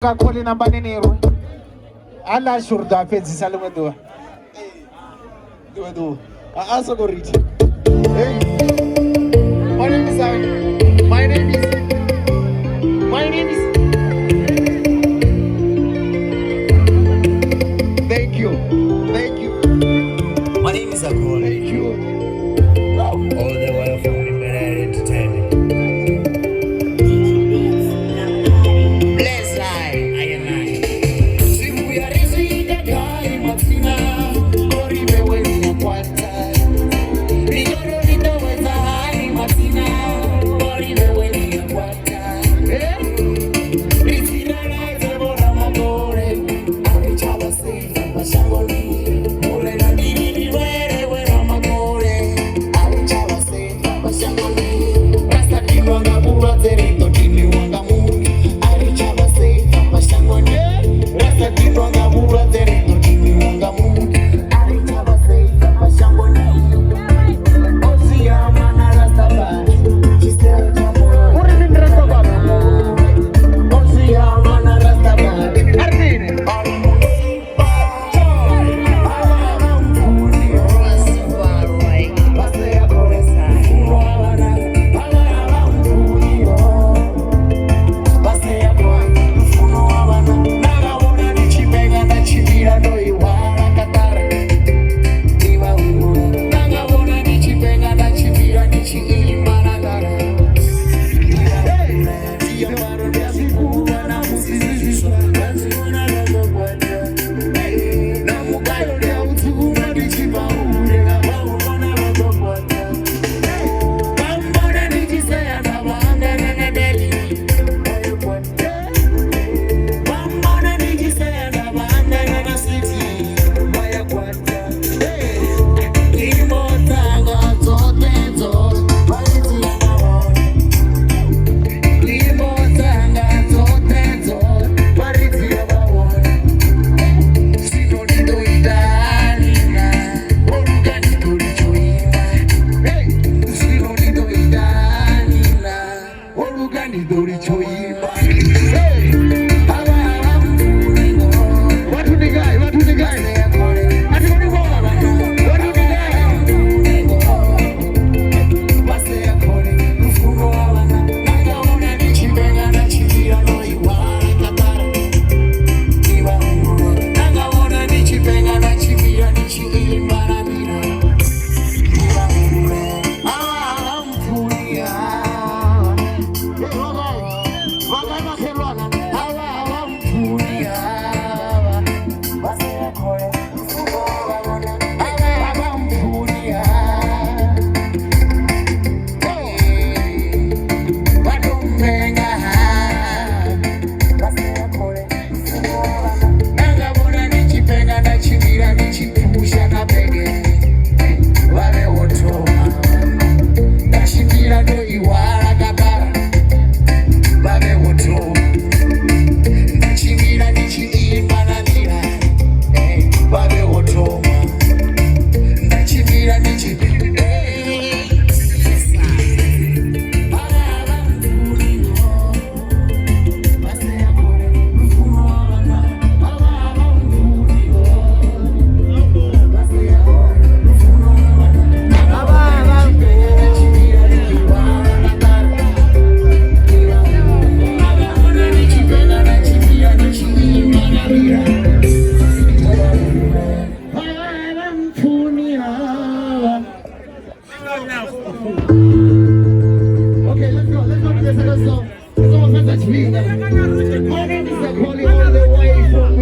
Kakoli namba nini ro? Ala shurda fezi salume do. Do. Asa go reach. Hey. My name is Thank you. My name is Akol. Thank you. All the way from Liberty Entertainment. Bless I am I. Simu ya riziki kai matina, koribe weni na kwata. Rigoro litaweza hai matina, koribe weni na kwata. Rizina na zebora magore, alichaba sefa mashangoni. Mure na dini were magore, alichaba sefa mashangoni. Rasta kinwanga buwa zerito dini wanga muni, alichaba sefa mashangoni. Rasta kinwanga buwa zerito dini wanga muni, alichaba sefa mashangoni. Ozia mana rasta bani, chisera jamoro. Uri min rasta bani. Ozia mana rasta bani. Artine. Okay, let's go to the second song. Let's go to the next beat. My name is Akoli all the way from